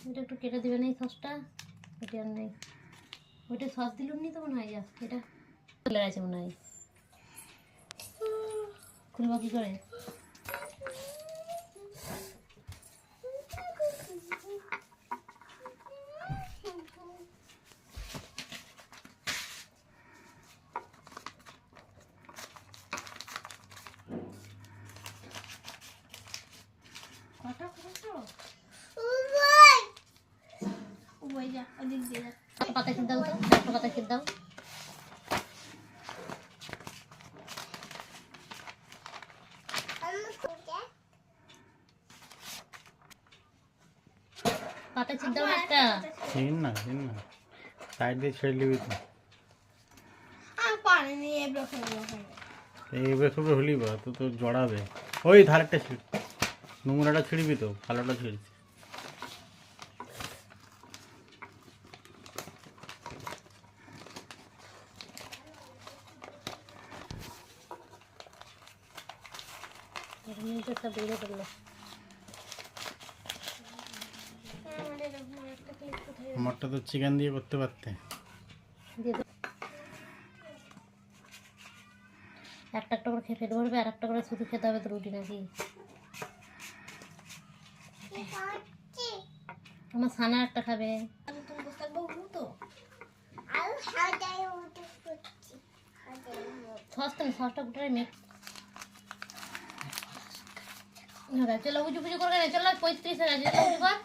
এটা একটু কেটে দেবেন এই সসটা, এটা আর নেই, ওইটা সস দিলুন নি তো মনে হয়, যা এটা চলে গেছে মনে হয়, খুলবো কি করে? পাতা খেতে দাও তো, পাতা খেতে দাও। পাতা ছিট দাও একটা। ছিন না সাইড দিয়ে ছেড়ে দিবি তো। এইবার সব হলি বা তো তোর জড়াবে। ওই ধারেরটা ছিড়, নোংরাটা ছিড়বি তো, ভালোটা ছিড়ছি। সব বেরিয়ে পড়লো। আমারটা তো চিকেন দিয়ে করতে পারতে। একটা একটা করে খেয়ে পেট ভরবে, আর একটা করে শুধু খেতে হবে তো রুটি নাকি? আমার সানা একটা খাবে। সসটা গোটাই মেঘ। চলো উঁচু পুজো করে চলো, 35 হয়ে গেছে, উঁচু কর।